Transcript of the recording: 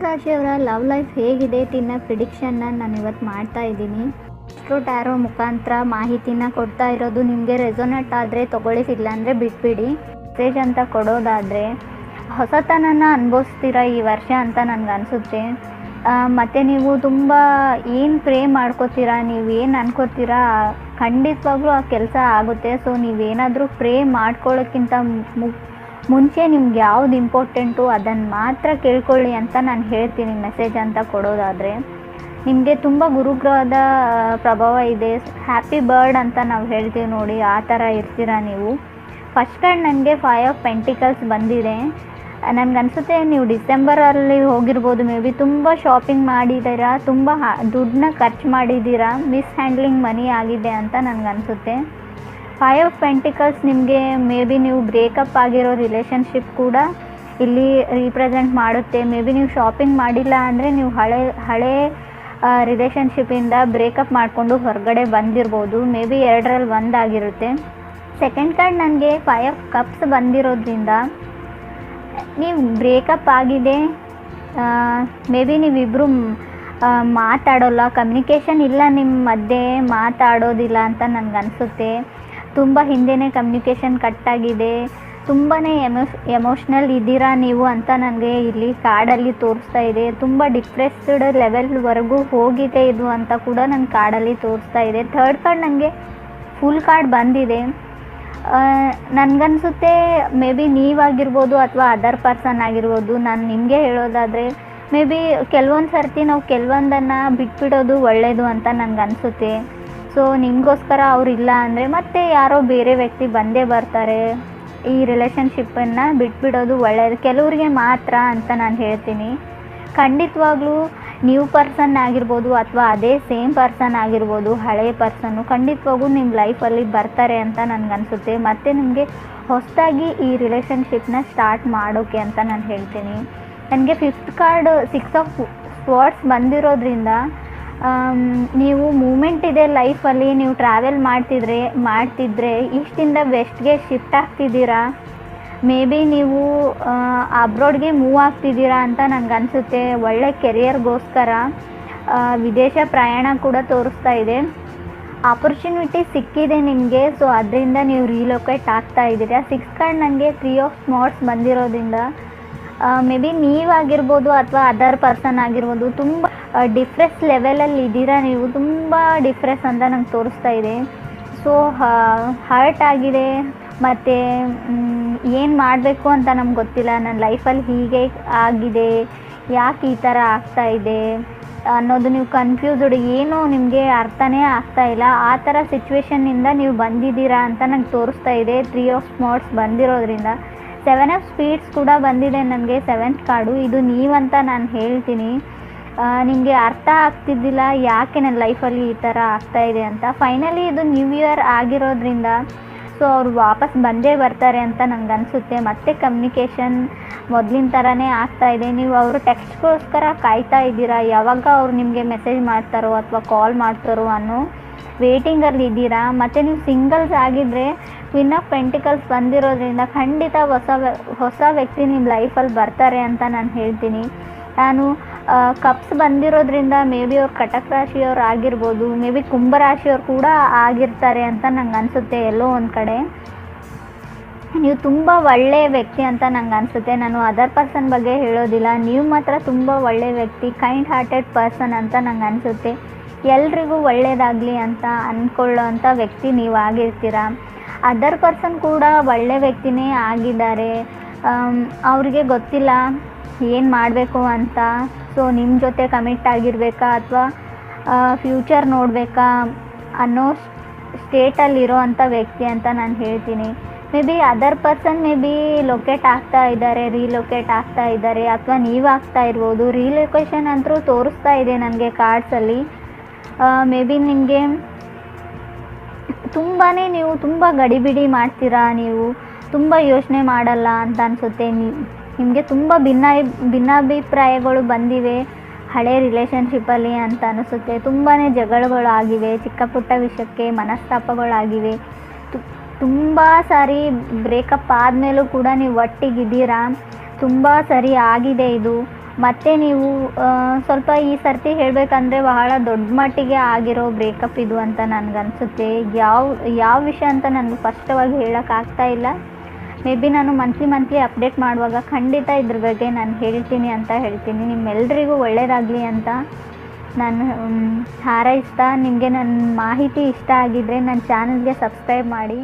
ರಾಶಿಯವರ love life ಹೇಗಿದೆ ತಿನ್ನ ಪ್ರಿಡಿಕ್ಷನ್ನ ನಾನು ಇವತ್ತು ಮಾಡ್ತಾ ಇದ್ದೀನಿ. ಟ್ಯಾರೋ ಮುಖಾಂತರ ಮಾಹಿತಿನ ಕೊಡ್ತಾ ಇರೋದು. ನಿಮಗೆ ರೆಸೊನೇಟ್ ಆದರೆ ತೊಗೊಳ್ಳಿ, ಇಲ್ಲಾಂದರೆ ಬಿಟ್ಬಿಡಿ. ಮೆಸೇಜ್ ಅಂತ ಕೊಡೋದಾದರೆ, ಹೊಸತನನ ಅನುಭವಿಸ್ತೀರ ಈ ವರ್ಷ ಅಂತ ನನಗೆ ಅನಿಸುತ್ತೆ. ಮತ್ತು ನೀವು ತುಂಬ ಏನು ಪ್ರೇ ಮಾಡ್ಕೋತೀರಾ, ನೀವು ಏನು ಅನ್ಕೋತೀರಾ ಖಂಡಿತವಾಗ್ಲೂ ಆ ಕೆಲಸ ಆಗುತ್ತೆ. ಸೊ ನೀವೇನಾದರೂ ಪ್ರೇ ಮಾಡ್ಕೊಳ್ಳೋಕ್ಕಿಂತ ಮುಂಚೆ ನಿಮ್ಗೆ ಯಾವ್ದು ಇಂಪಾರ್ಟೆಂಟು ಅದನ್ನು ಮಾತ್ರ ಕೇಳ್ಕೊಳ್ಳಿ ಅಂತ ನಾನು ಹೇಳ್ತೀನಿ. ಮೆಸೇಜ್ ಅಂತ ಕೊಡೋದಾದರೆ, ನಿಮಗೆ ತುಂಬ ಗುರುಗ್ರಹದ ಪ್ರಭಾವ ಇದೆ. ಹ್ಯಾಪಿ ಬರ್ಡ್ ಅಂತ ನಾವು ಹೇಳ್ತೀವಿ ನೋಡಿ, ಆ ಥರ ಇರ್ತೀರ ನೀವು. ಫಸ್ಟ್ ಕಾರ್ಡ್ ನನಗೆ 5 ಆಫ್ ಪೆಂಟಿಕಲ್ಸ್ ಬಂದಿದೆ. ನನಗನ್ಸುತ್ತೆ ನೀವು ಡಿಸೆಂಬರಲ್ಲಿ ಹೋಗಿರ್ಬೋದು. ಮೇ ಬಿ ತುಂಬ ಶಾಪಿಂಗ್ ಮಾಡಿದ್ದೀರಾ, ತುಂಬ ದುಡ್ಡನ್ನ ಖರ್ಚು ಮಾಡಿದ್ದೀರಾ, ಮಿಸ್ ಹ್ಯಾಂಡ್ಲಿಂಗ್ ಮನಿ ಆಗಿದೆ ಅಂತ ನನಗನ್ಸುತ್ತೆ. 5 ಆಫ್ ಪೆಂಟಿಕಲ್ಸ್ ನಿಮಗೆ ಮೇ ಬಿ ನೀವು ಬ್ರೇಕಪ್ ಆಗಿರೋ ರಿಲೇಷನ್ಶಿಪ್ ಕೂಡ ಇಲ್ಲಿ ರೀಪ್ರೆಸೆಂಟ್ ಮಾಡುತ್ತೆ. ಮೇ ಬಿ ನೀವು ಶಾಪಿಂಗ್ ಮಾಡಿಲ್ಲ ಅಂದರೆ ನೀವು ಹಳೆ ರಿಲೇಷನ್ಶಿಪ್ಪಿಂದ ಬ್ರೇಕಪ್ ಮಾಡಿಕೊಂಡು ಹೊರಗಡೆ ಬಂದಿರ್ಬೋದು. ಮೇ ಬಿ 2ರಲ್ಲಿ 1 ಆಗಿರುತ್ತೆ. ಸೆಕೆಂಡ್ ಕಾರ್ಡ್ ನನಗೆ 5 ಆಫ್ ಕಪ್ಸ್ ಬಂದಿರೋದ್ರಿಂದ ನೀವು ಬ್ರೇಕಪ್ ಆಗಿದೆ. ಮೇ ಬಿ ನೀವಿಬ್ಬರು ಮಾತಾಡೋಲ್ಲ, ಕಮ್ಯುನಿಕೇಷನ್ ಇಲ್ಲ, ನಿಮ್ಮ ಮಧ್ಯೆ ಮಾತಾಡೋದಿಲ್ಲ ಅಂತ ನನಗನ್ಸುತ್ತೆ. ತುಂಬ ಹಿಂದೆಯೇ ಕಮ್ಯುನಿಕೇಷನ್ ಕಟ್ಟಾಗಿದೆ, ತುಂಬಾ ಎಮೋಷ್ನಲ್ ಇದ್ದೀರಾ ನೀವು ಅಂತ ನನಗೆ ಇಲ್ಲಿ ಕಾರ್ಡಲ್ಲಿ ತೋರಿಸ್ತಾ ಇದೆ. ತುಂಬ ಡಿಪ್ರೆಸ್ಡ್ ಲೆವೆಲ್ವರೆಗೂ ಹೋಗಿದೆ ಇದು ಅಂತ ಕೂಡ ನನ್ನ ಕಾರ್ಡಲ್ಲಿ ತೋರಿಸ್ತಾ ಇದೆ. ಥರ್ಡ್ ಕಾರ್ಡ್ ನನಗೆ ಫುಲ್ ಕಾರ್ಡ್ ಬಂದಿದೆ. ನನಗನ್ಸುತ್ತೆ ಮೇ ಬಿ ನೀವಾಗಿರ್ಬೋದು ಅಥವಾ ಅದರ್ ಪರ್ಸನ್ ಆಗಿರ್ಬೋದು. ನಾನು ನಿಮಗೆ ಹೇಳೋದಾದರೆ, ಮೇ ಬಿ ಕೆಲವೊಂದು ಸರ್ತಿ ನಾವು ಕೆಲವೊಂದನ್ನು ಬಿಟ್ಬಿಡೋದು ಒಳ್ಳೆಯದು ಅಂತ ನನಗನ್ಸುತ್ತೆ. ಸೊ ನಿಮಗೋಸ್ಕರ ಅವರಿಲ್ಲ ಅಂದರೆ ಮತ್ತೆ ಯಾರೋ ಬೇರೆ ವ್ಯಕ್ತಿ ಬಂದೇ ಬರ್ತಾರೆ. ಈ ರಿಲೇಷನ್ಶಿಪ್ಪನ್ನು ಬಿಟ್ಬಿಡೋದು ಒಳ್ಳೆಯದು, ಕೆಲವರಿಗೆ ಮಾತ್ರ ಅಂತ ನಾನು ಹೇಳ್ತೀನಿ. ಖಂಡಿತವಾಗ್ಲೂ ನ್ಯೂ ಪರ್ಸನ್ ಆಗಿರ್ಬೋದು ಅಥವಾ ಅದೇ ಸೇಮ್ ಪರ್ಸನ್ ಆಗಿರ್ಬೋದು, ಹಳೆಯ ಪರ್ಸನ್ನು ಖಂಡಿತವಾಗೂ ನಿಮ್ಮ ಲೈಫಲ್ಲಿ ಬರ್ತಾರೆ ಅಂತ ನನಗನ್ಸುತ್ತೆ. ಮತ್ತು ನಿಮಗೆ ಹೊಸದಾಗಿ ಈ ರಿಲೇಷನ್ಶಿಪ್ನ ಸ್ಟಾರ್ಟ್ ಮಾಡೋಕ್ಕೆ ಅಂತ ನಾನು ಹೇಳ್ತೀನಿ. ನನಗೆ 5th ಕಾರ್ಡ್ 6 ಆಫ್ ಸ್ವಾರ್ಡ್ಸ್ ಬಂದಿರೋದ್ರಿಂದ ನೀವು ಮೂಮೆಂಟ್ ಇದೆ ಲೈಫಲ್ಲಿ. ನೀವು ಟ್ರಾವೆಲ್ ಮಾಡ್ತಿದ್ರೆ ಈಸ್ಟಿಂದ ವೆಸ್ಟ್ಗೆ ಶಿಫ್ಟ್ ಆಗ್ತಿದ್ದೀರಾ. ಮೇ ಬಿ ನೀವು ಅಬ್ರಾಡ್ಗೆ ಮೂವ್ ಆಗ್ತಿದ್ದೀರಾ ಅಂತ ನನಗನ್ಸುತ್ತೆ. ಒಳ್ಳೆ ಕೆರಿಯರ್ಗೋಸ್ಕರ ವಿದೇಶ ಪ್ರಯಾಣ ಕೂಡ ತೋರಿಸ್ತಾ ಇದೆ. ಆಪರ್ಚುನಿಟಿ ಸಿಕ್ಕಿದೆ ನಿಮಗೆ. ಸೊ ಅದರಿಂದ ನೀವು ರೀಲೊಕೇಟ್ ಆಗ್ತಾ ಇದ್ದೀರಾ. 6th ಕಾರ್ಡ್ ನನಗೆ 3 ಆಫ್ ಸ್ವಾರ್ಡ್ಸ್ ಬಂದಿರೋದ್ರಿಂದ ಮೇ ಬಿ ನೀವಾಗಿರ್ಬೋದು ಅಥವಾ ಅದರ್ ಪರ್ಸನ್ ಆಗಿರ್ಬೋದು, ತುಂಬ ಡಿಫ್ರೆಸ್ ಲೆವೆಲಲ್ಲಿ ಇದ್ದೀರಾ ನೀವು. ತುಂಬ ಡಿಫ್ರೆಸ್ ಅಂತ ನಂಗೆ ತೋರಿಸ್ತಾ ಇದೆ. ಸೊ ಹರ್ಟ್ ಆಗಿದೆ ಮತ್ತು ಏನು ಮಾಡಬೇಕು ಅಂತ ನಮ್ಗೆ ಗೊತ್ತಿಲ್ಲ. ನನ್ನ ಲೈಫಲ್ಲಿ ಹೀಗೆ ಆಗಿದೆ, ಯಾಕೆ ಈ ಥರ ಆಗ್ತಾಯಿದೆ ಅನ್ನೋದು ನೀವು ಕನ್ಫ್ಯೂಸ್ಡ್, ಏನೋ ನಿಮಗೆ ಅರ್ಥನೇ ಆಗ್ತಾಯಿಲ್ಲ. ಆ ಥರ ಸಿಚುವೇಶನ್ನಿಂದ ನೀವು ಬಂದಿದ್ದೀರಾ ಅಂತ ನಂಗೆ ತೋರಿಸ್ತಾ ಇದೆ. 3 ಆಫ್ ಸ್ವಾರ್ಡ್ಸ್ ಬಂದಿರೋದ್ರಿಂದ 7 ಆಫ್ ಸ್ಪೀಡ್ಸ್ ಕೂಡ ಬಂದಿದೆ ನನಗೆ 7th ಕಾರ್ಡು. ಇದು ನೀವಂತ ನಾನು ಹೇಳ್ತೀನಿ. ನಿಮಗೆ ಅರ್ಥ ಆಗ್ತಿದ್ದಿಲ್ಲ ಯಾಕೆ ನನ್ನ ಲೈಫಲ್ಲಿ ಈ ಥರ ಆಗ್ತಾಯಿದೆ ಅಂತ. ಫೈನಲಿ ಇದು ನ್ಯೂ ಇಯರ್ ಆಗಿರೋದ್ರಿಂದ ಸೊ ಅವ್ರು ವಾಪಸ್ ಬಂದೇ ಬರ್ತಾರೆ ಅಂತ ನಂಗೆ ಅನಿಸುತ್ತೆ. ಮತ್ತೆ ಕಮ್ಯುನಿಕೇಷನ್ ಮೊದಲಿನ ಥರನೇ ಆಗ್ತಾಯಿದೆ. ನೀವು ಅವರು ಟೆಕ್ಸ್ಟ್ಗೋಸ್ಕರ ಕಾಯ್ತಾ ಇದ್ದೀರಾ, ಯಾವಾಗ ಅವ್ರು ನಿಮಗೆ ಮೆಸೇಜ್ ಮಾಡ್ತಾರೋ ಅಥವಾ ಕಾಲ್ ಮಾಡ್ತಾರೋ ಅನ್ನೋ ವೇಟಿಂಗಲ್ಲಿ ಇದ್ದೀರಾ. ಮತ್ತು ನೀವು ಸಿಂಗಲ್ಸ್ ಆಗಿದ್ದರೆ ಕ್ವೀನ್ ಆಫ್ ಪೆಂಟಿಕಲ್ಸ್ ಬಂದಿರೋದ್ರಿಂದ ಖಂಡಿತ ಹೊಸ ವ್ಯಕ್ತಿ ನಿಮ್ಮ ಲೈಫಲ್ಲಿ ಬರ್ತಾರೆ ಅಂತ ನಾನು ಹೇಳ್ತೀನಿ. ನಾನು ಕಪ್ಸ್ ಬಂದಿರೋದ್ರಿಂದ ಮೇ ಬಿ ಅವ್ರು ಕಟಕ ರಾಶಿಯವ್ರು ಆಗಿರ್ಬೋದು, ಮೇ ಬಿ ಕುಂಭರಾಶಿಯವ್ರು ಕೂಡ ಆಗಿರ್ತಾರೆ ಅಂತ ನಂಗೆ ಅನಿಸುತ್ತೆ. ಎಲ್ಲೋ ಒಂದು ಕಡೆ ನೀವು ತುಂಬ ಒಳ್ಳೆಯ ವ್ಯಕ್ತಿ ಅಂತ ನಂಗೆ ಅನಿಸುತ್ತೆ. ನಾನು ಅದರ್ ಪರ್ಸನ್ ಬಗ್ಗೆ ಹೇಳೋದಿಲ್ಲ, ನೀವು ಮಾತ್ರ ತುಂಬ ಒಳ್ಳೆಯ ವ್ಯಕ್ತಿ, ಕೈಂಡ್ ಹಾರ್ಟೆಡ್ ಪರ್ಸನ್ ಅಂತ ನಂಗೆ ಅನಿಸುತ್ತೆ. ಎಲ್ರಿಗೂ ಒಳ್ಳೆಯದಾಗಲಿ ಅಂತ ಅಂದ್ಕೊಳ್ಳೋ ಅಂಥ ವ್ಯಕ್ತಿ ನೀವು ಆಗಿರ್ತೀರ. ಅದರ್ ಪರ್ಸನ್ ಕೂಡ ಒಳ್ಳೆ ವ್ಯಕ್ತಿನೇ ಆಗಿದ್ದಾರೆ. ಅವರಿಗೆ ಗೊತ್ತಿಲ್ಲ ಏನು ಮಾಡಬೇಕು ಅಂತ. ಸೊ ನಿಮ್ಮ ಜೊತೆ ಕಮಿಟ್ ಆಗಿರಬೇಕಾ ಅಥವಾ ಫ್ಯೂಚರ್ ನೋಡಬೇಕಾ ಅನ್ನೋ ಸ್ಟೇಟಲ್ಲಿರೋ ಅಂಥ ವ್ಯಕ್ತಿ ಅಂತ ನಾನು ಹೇಳ್ತೀನಿ. May be other person may be locate ಆಗ್ತಾ ಇದ್ದಾರೆ, ರೀಲೊಕೇಟ್ ಆಗ್ತಾ ಇದ್ದಾರೆ, ಅಥವಾ ನೀವು ಆಗ್ತಾ ಇರ್ಬೋದು. ರೀಲೊಕೇಶನ್ ಅಂತೂ ತೋರಿಸ್ತಾ ಇದೆ ನನಗೆ ಕಾರ್ಡ್ಸಲ್ಲಿ. ಮೇ ಬಿ ನಿಮಗೆ ನೀವು ತುಂಬ ಗಡಿಬಿಡಿ ಮಾಡ್ತೀರಾ, ನೀವು ತುಂಬ ಯೋಚನೆ ಮಾಡಲ್ಲ ಅಂತ ಅನಿಸುತ್ತೆ. ನಿಮಗೆ ತುಂಬ ಭಿನ್ನಾಭಿಪ್ರಾಯಗಳು ಬಂದಿವೆ ಹಳೆ ರಿಲೇಷನ್ಶಿಪ್ಪಲ್ಲಿ ಅಂತ ಅನಿಸುತ್ತೆ. ತುಂಬಾ ಜಗಳಗಳಾಗಿವೆ, ಚಿಕ್ಕ ಪುಟ್ಟ ವಿಷಯಕ್ಕೆ ಮನಸ್ತಾಪಗಳಾಗಿವೆ. ತುಂಬ ಸಾರಿ ಬ್ರೇಕಪ್ ಆದಮೇಲೂ ಕೂಡ ನೀವು ಒಟ್ಟಿಗಿದ್ದೀರಾ. ತುಂಬ ಸರಿ ಆಗಿದೆ ಇದು. ಮತ್ತು ನೀವು ಸ್ವಲ್ಪ ಈ ಸರ್ತಿ ಹೇಳಬೇಕಂದ್ರೆ ಬಹಳ ದೊಡ್ಡ ಮಟ್ಟಿಗೆ ಆಗಿರೋ ಬ್ರೇಕಪ್ ಇದು ಅಂತ ನನಗನ್ಸುತ್ತೆ. ಯಾವ ವಿಷಯ ಅಂತ ನನಗೆ ಸ್ಪಷ್ಟವಾಗಿ ಹೇಳೋಕ್ಕಾಗ್ತಾ ಇಲ್ಲ. ಮೇ ಬಿ ನಾನು ಮಂತ್ಲಿ ಅಪ್ಡೇಟ್ ಮಾಡುವಾಗ ಖಂಡಿತ ಇದ್ರ ಬಗ್ಗೆ ನಾನು ಹೇಳ್ತೀನಿ ಅಂತ ಹೇಳ್ತೀನಿ. ನಿಮ್ಮೆಲ್ರಿಗೂ ಒಳ್ಳೆಯದಾಗಲಿ ಅಂತ ನಾನು ಹಾರೈಸ್ತಾ, ನಿಮಗೆ ನನ್ನ ಮಾಹಿತಿ ಇಷ್ಟ ಆಗಿದ್ದರೆ ನನ್ನ ಚಾನಲ್ಗೆ ಸಬ್ಸ್ಕ್ರೈಬ್ ಮಾಡಿ.